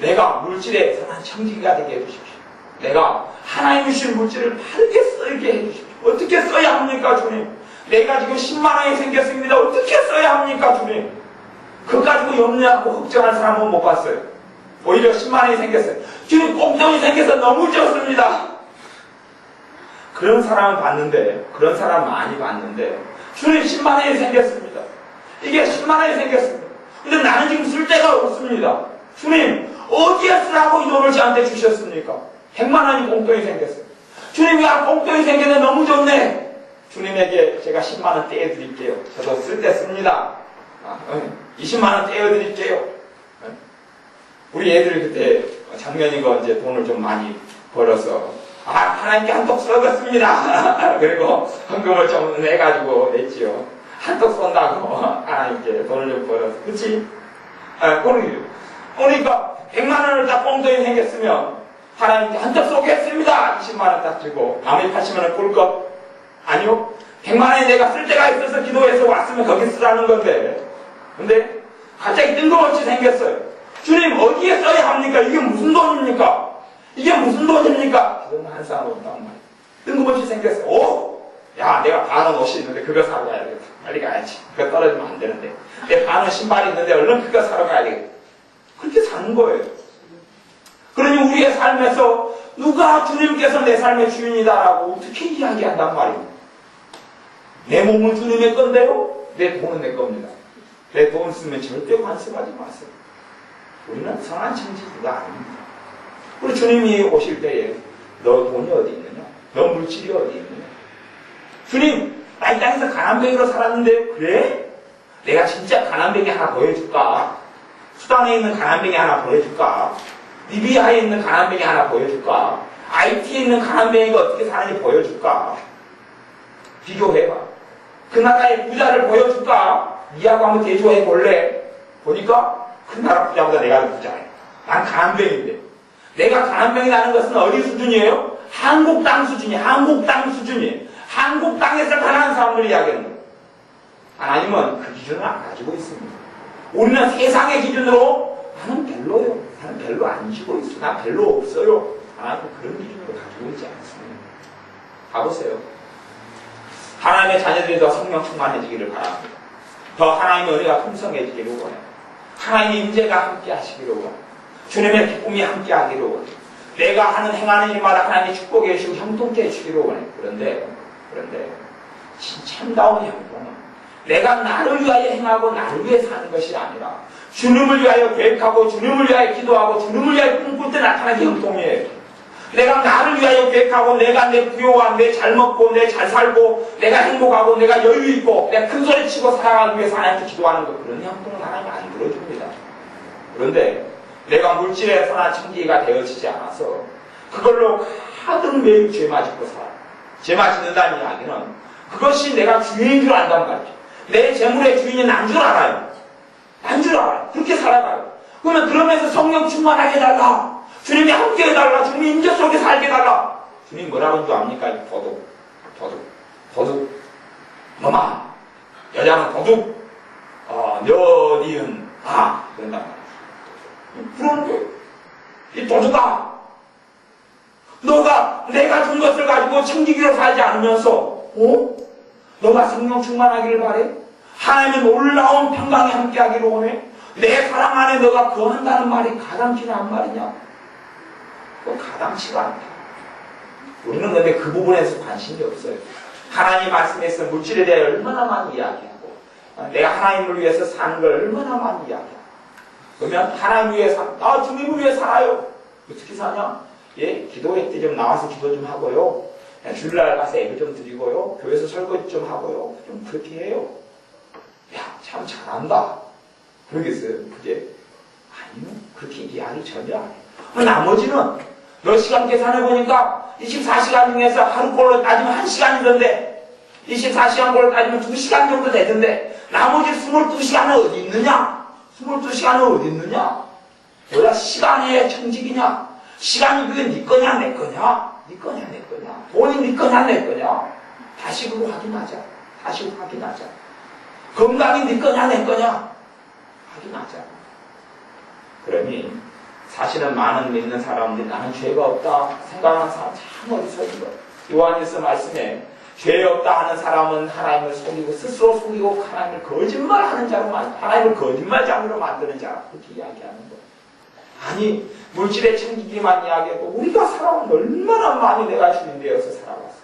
내가 물질에 선한 청지기가 되게 해주십시오. 내가 하나님 주신 물질을 바르게 쓰게 해주십시오. 어떻게 써야 합니까, 주님? 내가 지금 10만 원이 생겼습니다. 어떻게 써야 합니까, 주님? 그거 가지고 염려하고 걱정할 사람은 못 봤어요. 오히려 10만 원이 생겼어요. 주님, 꽁돈이 생겨서 너무 좋습니다. 그런 사람은 많이 봤는데, 주님, 10만 원이 생겼습니다. 이게 10만 원이 생겼습니다. 근데 나는 지금 쓸 데가 없습니다. 주님, 어디에 쓰라고 이 돈을 저한테 주셨습니까? 100만 원이 꽁돈이 생겼어요. 주님, 야, 꽁돈이 생겼네. 너무 좋네. 주님에게 제가 10만 원 떼어드릴게요. 저도 쓸 때 씁니다. 20만 원 떼어드릴게요. 우리 애들이 그때 작년이고 이제 돈을 좀 많이 벌어서 하나님께 한턱 쏘겠습니다. 그리고 헌금을 좀 내가지고 냈지요. 한턱 쏜다고 하나님께 돈을 좀 벌어서. 그치? 그러니까 100만 원을 딱 꽁돈이 생겼으면 하나님께 한턱 쏘겠습니다. 20만 원 딱 주고 나머지 80만 원 꿀 것? 아니요. 100만 원이 내가 쓸 데가 있어서 기도해서 왔으면 거기 쓰라는 건데. 근데 갑자기 뜬금없이 생겼어요. 주님, 어디에 써야 합니까? 이게 무슨 돈입니까? 이게 무슨 돈입니까? 기도는 한 사람 온단 말이에요. 뜬금없이 생겼어요. 오! 야, 내가 반원 옷이 있는데 그거 사러 가야 되겠다. 빨리 가야지. 그거 떨어지면 안 되는데. 내 반원 신발이 있는데 얼른 그거 사러 가야 되겠다. 그렇게 사는 거예요. 그러니 우리의 삶에서 누가 주님께서 내 삶의 주인이다라고 어떻게 이야기한단 말입니다. 내 몸은 주님의 건데요, 내 돈은 내 겁니다. 내 돈 쓰면 절대 관심하지 마세요. 우리는 선한 청지기가 아닙니다. 우리 주님이 오실 때에 너 돈이 어디 있느냐? 너 물질이 어디 있느냐? 주님, 나 이 땅에서 가난뱅이로 살았는데 그래? 내가 진짜 가난뱅이 하나 보여줄까? 수단에 있는 가난뱅이 하나 보여줄까? 리비아에 있는 가난뱅이 하나 보여줄까? IT에 있는 가난뱅이가 어떻게 사는지 보여줄까? 비교해봐. 그 나라의 부자를 보여줄까? 니하고 한번 대조해 볼래? 보니까 그 나라 부자보다 내가 더 부자해. 난 가난뱅인데. 내가 가난뱅이라는 것은 어디 수준이에요? 한국 땅 수준이에요. 한국 땅 수준이에요. 한국 땅에서 가난한 사람들이 이야기하는 거예요. 하나님은 그 기준을 안 가지고 있습니다. 우리는 세상의 기준으로 나는 별로요. 나는 별로 안 주고 있어. 나 별로 없어요. 하나님은 그런 기준으로 가지고 있지 않습니다. 가보세요. 하나님의 자녀들이 더 성령 충만해지기를 바랍니다. 더 하나님의 은혜가 풍성해지기를 원해요. 하나님의 임재가 함께 하시기를 원해요. 주님의 기쁨이 함께 하기를 원해요. 내가 하는 행하는 일마다 하나님의 축복해 주시고 형통케 해주시기를 원해요. 그런데 참다운 형통은 내가 나를 위하여 행하고 나를 위해 사는 것이 아니라 주님을 위하여 계획하고 주님을 위하여 기도하고 주님을 위하여 꿈꿀 때 나타나는 형통이에요. 내가 나를 위하여 계획하고 내가 내 부요와 내 잘 먹고 내 잘 살고 내가 행복하고 내가 여유 있고 내가 큰 소리 치고 살아가기 위해서 하나님께 기도하는 것, 그런 형통은 하나님 안 들어줍니다. 그런데 내가 물질의 선한 청지기가 되어지지 않아서 그걸로 가득 매일 죄마 짓고 살아. 죄마 짓는다는 이야기는 그것이 내가 주인인 줄 안단 말이죠. 내 재물의 주인이 난 줄 알아요. 난 줄 알아요. 그렇게 살아가요. 그러면 그러면서 성령 충만하게 해달라. 주님이 함께 해달라. 주님이 임재 속에 살게 해달라. 주님 뭐라고 하는 줄 압니까? 도둑. 너마. 여자는 도둑. 니은 그런단 말이야. 그런 거예요. 이 도둑아. 너가 내가 준 것을 가지고 청지기로 살지 않으면서 너가 성령 충만하기를 바래? 하나님의 놀라운 평강에 함께 하기를 원해? 내 사랑 안에 너가 거한다는 말이 가당키는 한 말이냐? 그건 가당치가 않다. 우리는 근데 그 부분에서 관심이 없어요. 하나님 말씀에서 물질에 대해 얼마나 많이 이야기하고 내가 하나님을 위해서 사는 걸 얼마나 많이 이야기하고 그러면 하나님 위해 주님을 위해 살아요. 어떻게 사냐? 예, 기도회 때 좀 나와서 기도 좀 하고요. 주일날 가서 예배 좀 드리고요. 교회에서 설거지 좀 하고요. 좀 그렇게 해요. 야, 참 잘한다. 그러겠어요? 그게? 아니요. 그렇게 이야기 전혀 안 해요. 나머지는 몇 시간 계산해보니까 24시간 중에서 하루 걸로 따지면 1시간이던데 24시간 걸로 따지면 2시간 정도 되던데 나머지 22시간은 어디 있느냐? 22시간은 어디 있느냐? 뭐야 시간의 청직이냐? 시간이 그게 네 거냐 내 거냐? 네 거냐 내 거냐? 돈이 네 거냐 내 거냐? 다시 그거 확인하자. 다시 확인하자. 건강이 네 거냐 내 거냐? 확인하자. 그러니 사실은 많은 믿는 사람들이 나는 죄가 없다 생각하는 사람 참 어리석은 거예요. 요한일서 말씀에 죄 없다 하는 사람은 하나님을 속이고 스스로 속이고 하나님을 거짓말하는 자로 하나님을 거짓말장으로 만드는 자라 그렇게 이야기하는 거예요. 아니 물질의 챙기기만 이야기하고 우리가 살아온 얼마나 많이 내가 주인 되어서 살아왔어.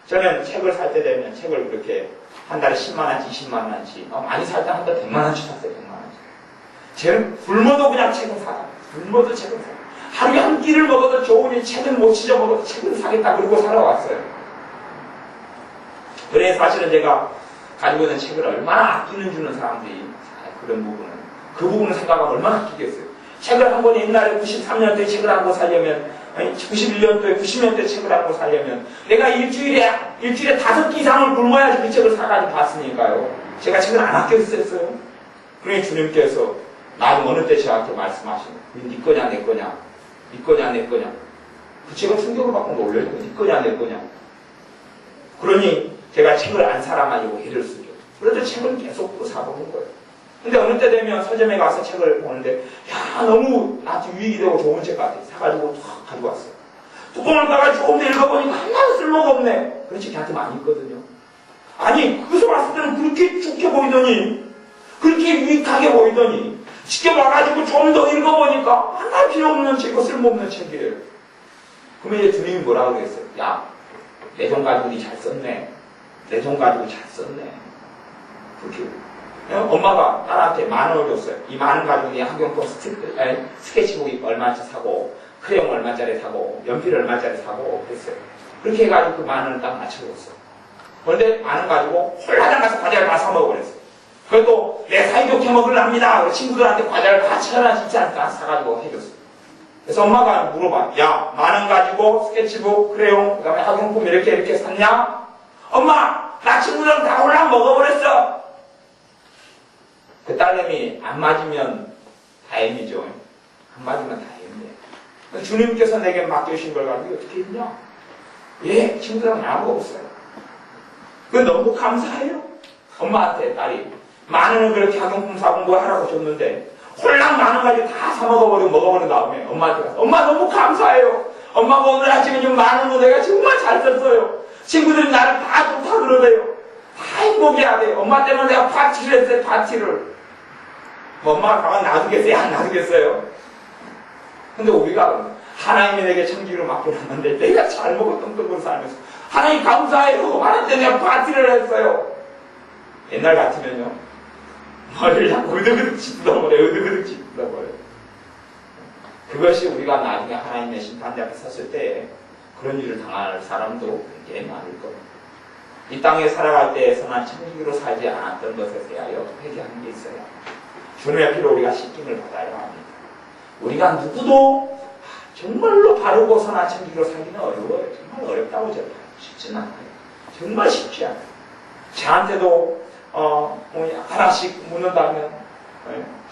저는 책을 살 때 되면 책을 그렇게 한 달에 10만원치 20만원치 많이 살 때 한 달에 100만원치 샀어요. 100만원치. 쟤는 굶어도 그냥 책은 사라. 굶어도 책은 사라. 하루에 한 끼를 먹어도 좋으니 책은 못 찢어 먹어도 책은 사겠다 그러고 살아왔어요. 그래서 사실은 제가 가지고 있는 책을 얼마나 아끼는 주는 사람들이 그런 부분은 그 부분을 생각하면 얼마나 아끼겠어요. 책을 한 권 옛날에 93년도에 책을 한 권 사려면 91년도에 90년도에 책을 한 권 사려면 내가 일주일에 5끼 이상을 굶어야지 그 책을 사가지고 봤으니까요. 제가 책을 안 아껴 썼어요. 그러니 주님께서 나도 어느 때 저한테 말씀하시는 네 거냐 내 거냐 네 거냐 내 거냐 그 책을 충격을 받고 놀려요. 네 거냐 내 거냐. 그러니 제가 책을 안 사랑하려고 애를 쓰죠. 그래도 책을 계속 또 사보는 거예요. 근데 어느 때 되면 서점에 가서 책을 보는데 야 너무 아주 유익이 되고 좋은 책 같아. 사가지고 탁 가지고 왔어요. 뚜껑을 따가지고 조금 더 읽어보니까 하나도 쓸모가 없네. 그런 책이 한테 많이 있거든요. 아니 그것을 봤을 때는 그렇게 좋게 보이더니 그렇게 유익하게 보이더니 직접 와가지고 좀 더 읽어보니까 하나 필요 없는 책이고 쓸모없는 책이에요. 그러면 이제 주님이 뭐라고 그랬어요? 야 내 돈 가지고 니 잘 썼네. 내 돈 가지고 잘 썼네. 그렇게 엄마가 딸한테 10,000원을 줬어요. 이 10,000원 가지고 니 학용품 스케치북이 얼마짜리 사고 크레용 얼마짜리 사고 연필 얼마짜리 사고 그랬어요. 그렇게 해가지고 그 10,000원을 딱 맞춰줬어요. 그런데 10,000원 가지고 홀라당 가서 과자를 다 사먹어버렸어요. 그래도 내 사이좋게 먹으랍니다. 친구들한테 과자를 같이 하나씩 사가지고 해줬어요. 그래서 엄마가 물어봐. 야, 10,000원 가지고 스케치북, 크레용, 그 다음에 학용품 이렇게 샀냐? 엄마, 나 친구들은 다 홀랑 먹어버렸어. 그 딸내미 안 맞으면 다행이죠. 안 맞으면 다행이에요. 주님께서 내게 맡겨주신 걸 가지고 어떻게 했냐? 예, 친구들은 다 먹었어요. 그 너무 감사해요. 엄마한테 딸이 10,000원을 그렇게 학용품 사고 뭐 하라고 줬는데 홀랑 10,000원 가지고 다 사먹어버리고 먹어버린 다음에 엄마한테 가서 엄마 너무 감사해요. 엄마가 오늘 아침에 좀 10,000원도 내가 정말 잘 썼어요. 친구들이 나를 다 좋다 그러대요. 다 행복해하대요. 엄마 때문에 내가 파티를 했어요. 파티를. 뭐 엄마가 가만 놔두겠어요? 안 놔두겠어요? 근데 우리가 하나님이 내게 청지기로 맡겨놨는데 내가 잘 먹었던 것으로 살면서 하나님 감사해요. 하나님 때 내가 파티를 했어요. 옛날 같으면요. 머리를 자꾸 으드그득 짚어버려요. 으드그득 짚어버려요. 그것이 우리가 나중에 하나님의 심판대 앞에 섰을 때 그런 일을 당할 사람도 굉장히 많을 겁니다. 이 땅에 살아갈 때 선한 청지기로 살지 않았던 것에 대하여 회개하는 게 있어요. 주님의 피로 우리가 씻김을 받아야 합니다. 우리가 누구도 정말로 바르고 선한 청지기로 살기는 어려워요. 정말 어렵다고 제가 쉽지는 않아요. 정말 쉽지 않아요. 저한테도 하나씩 묻는다면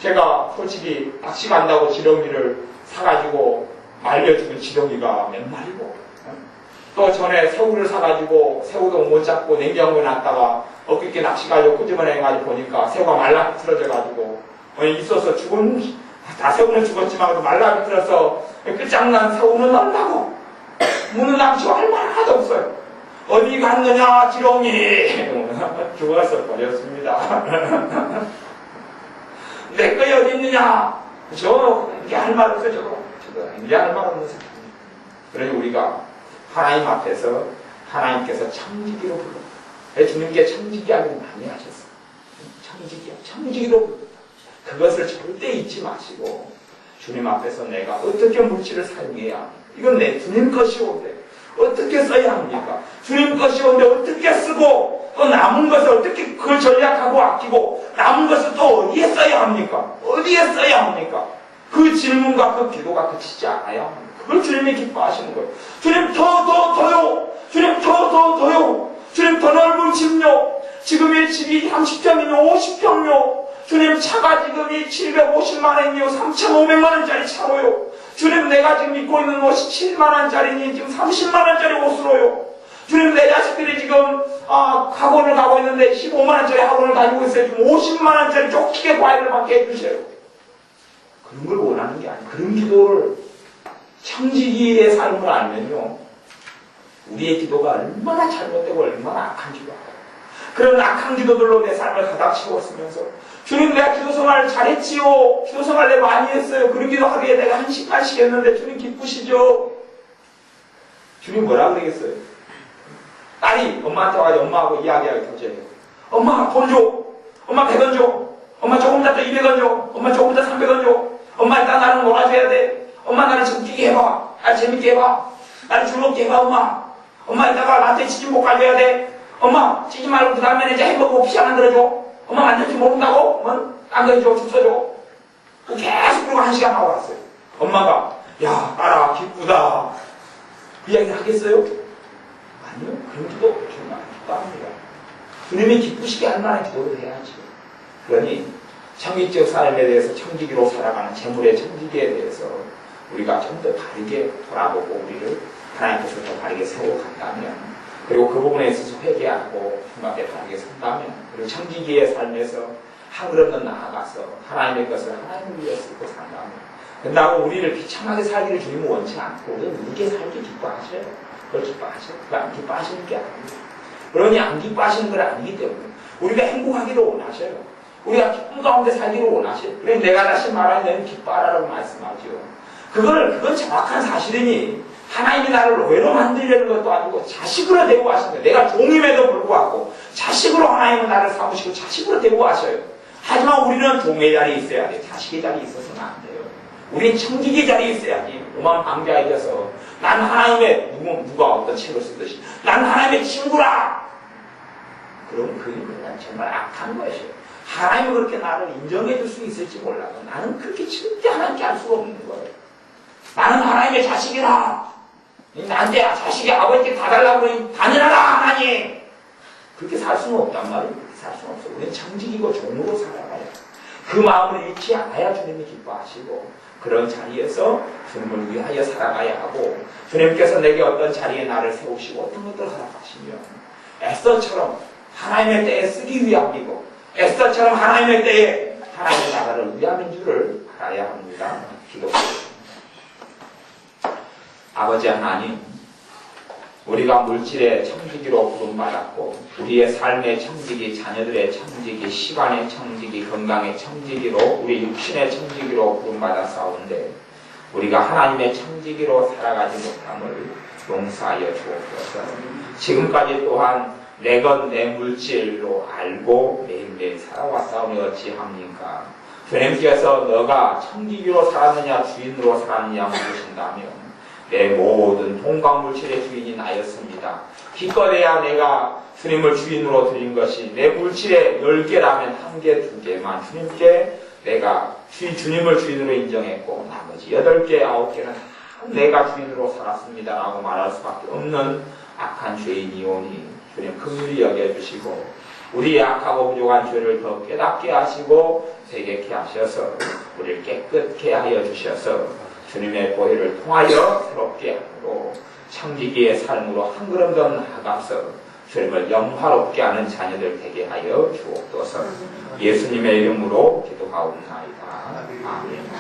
제가 솔직히 낚시 간다고 지렁이를 사가지고 말려주면 지렁이가 몇 마리고 또 전에 새우를 사가지고 새우도 못 잡고 냉장고에 놨다가 엊그저께 낚시 가지고 끄집어내가지고 보니까 새우가 말라 비틀어져가지고 있어서 다 새우는 죽었지만 말라 비틀어서 끝장난 새우는 난다고 묻는 낚시가 할 말 하나도 없어요. 어디 갔느냐 지렁이 죽어서 버렸습니다. 내 거에 어디 있느냐 이게 할 말 없어요. 저거 이게 할 말 없는 사람입니다. 그러니 우리가 하나님 앞에서 하나님께서 청지기로 불렀다. 주님께 청지기 하기를 많이 하셨어요. 청지기로 불렀다. 그것을 절대 잊지 마시고 주님 앞에서 내가 어떻게 물질을 사용해야 합니까? 이건 내 주님 것이온데 어떻게 써야 합니까? 주님 것이온데 어떻게 쓰고 또 남은 것을 어떻게 그걸 전략하고 아끼고 남은 것을 또 어디에 써야 합니까? 어디에 써야 합니까? 그 질문과 그 기도가 그치지 않아야 합니다. 그걸 주님이 기뻐하시는 거예요. 주님 더요. 주님 더요. 주님 더 넓은 집요. 지금의 집이 30평이며 50평요. 주님 차가 지금이 750만원이며 3,500만원짜리 차로요. 주님 내가 지금 입고 있는 옷이 7만원짜리니 지금 30만원짜리 옷으로요. 주님 내 자식들이 지금 학원을 가고 있는데 15만원짜리 학원을 다니고 있어요. 지금 50만원짜리 쫓기게 과외를 받게 해주세요. 그런 걸 원하는 게 아니에요. 그런 기도를 청지기의 삶을 알면요. 우리의 기도가 얼마나 잘못되고 얼마나 악한 기도가 그런 악한 기도들로 내 삶을 가득 채웠으면서 주님 내가 기도생활 잘했지요. 기도생활 내가 많이 했어요. 그런 기도 하루에 내가 1시간씩 했는데 주님 기쁘시죠? 주님 뭐라 그러겠어요? 딸이 엄마한테 와서 엄마하고 이야기하기 터져요. 엄마 돈 줘. 엄마 100원 줘. 엄마 조금 더 200원 줘. 엄마 조금 더 300원 줘. 엄마 일단 나는 놀아줘야 돼. 엄마 나를 즐기게 해봐. 나를 재밌게 해봐. 나를 즐겁게 해봐 엄마. 엄마 이따가 나한테 치킨 볶아줘야 돼. 엄마 치지 말고 그 다음에 이제 햄버거 피자 만들어줘. 엄마 만들지 모른다고? 딴 거 해줘. 죽 써줘. 계속 그러고 1시간 하고 왔어요. 엄마가 야 딸아 기쁘다. 그 이야기를 하겠어요? 아니요. 그런 기도 정말 기뻐합니다. 주님이 기쁘시게 할 만한 기도를 해야지. 그러니 청지기적 삶에 대해서 청지기로 살아가는 재물의 청지기에 대해서 우리가 좀 더 바르게 돌아보고 우리를 하나님께서 더 바르게 세워간다면 그리고 그 부분에 있어서 회개하고 하나님께 바르게 산다면 그리고 청지기의 삶에서 한 걸음 더 나아가서 하나님의 것을 하나님을 위해 쓰고 산다면 그런다고 우리를 비참하게 살기를 주님은 원치 않고 우리는 누게 살기 기뻐하셔요. 그걸 기뻐하셔요. 그걸 안 기뻐하시는 게 아닙니다. 그러니 안 기뻐하시는 건 아니기 때문에 우리가 행복하기를 원하셔요. 우리가 기쁨 가운데 살기를 원하셔요. 그래 내가 다시 말하는 너는 기뻐하라고 말씀하죠. 그건 정확한 사실이니 하나님이 나를 노예로 만들려는 것도 아니고 자식으로 데리고 하신 거예요. 내가 종임에도 불구하고 자식으로 하나님은 나를 삼으시고 자식으로 데리고 하셔요. 하지만 우리는 종의 자리에 있어야 돼요. 자식의 자리에 있어서는 안 돼요. 우리는 청지기 자리에 있어야지. 오만 방자에 져서 난 하나님의 누가 어떤 책을 쓰듯이 난 하나님의 친구라. 그럼 그건 정말 악한 것이에요. 하나님은 그렇게 나를 인정해 줄 수 있을지 몰라도 나는 그렇게 절대 하나님께 할 수가 없는 거예요. 나는 하나님의 자식이라. 나한테 자식이 아버지께 다 달라고 그러니 다니라라 하나님. 그렇게 살 수는 없단 말이에요. 그렇게 살 수는 없어요. 우리는 청지기고 종으로 살아가야 그 마음을 잃지 않아야 주님이 기뻐하시고 그런 자리에서 주님을 위하여 살아가야 하고 주님께서 내게 어떤 자리에 나를 세우시고 어떤 것들을 허락하시면 에스더처럼 하나님의 때에 쓰기 위함이고 에스더처럼 하나님의 때에 하나님의 나라를 위함인 줄을 알아야 합니다. 기도하겠습니다. 아버지 하나님, 우리가 물질의 청지기로 부름받았고 우리의 삶의 청지기, 자녀들의 청지기, 시간의 청지기, 건강의 청지기로 우리 육신의 청지기로 부름받았사온데 우리가 하나님의 청지기로 살아가지 못함을 용서하여 주옵소서. 지금까지 또한 내 것, 내 물질로 알고 매일매일 살아왔사오니 어찌합니까? 주님께서 너가 청지기로 살았느냐 주인으로 살았느냐 물으신다면 내 모든 동방물질의 주인이 나였습니다. 기껏해야 내가 주님을 주인으로 드린 것이 내 물질의 10개라면 1개, 2개만 주님께 내가 주님을 주인으로 인정했고 나머지 8개, 9개는 내가 주인으로 살았습니다 라고 말할 수밖에 없는 악한 죄인이오니 주님 긍휼히 여겨주시고 우리의 악하고 부족한 죄를 더 깨닫게 하시고 세게케 하셔서 우리를 깨끗게 하여 주셔서 주님의 보혈을 통하여 새롭게 하고 청지기의 삶으로 한 걸음 더 나아가서 주님을 영화롭게 하는 자녀들 되게 하여 주옵소서. 예수님의 이름으로 기도하옵나이다. 아멘.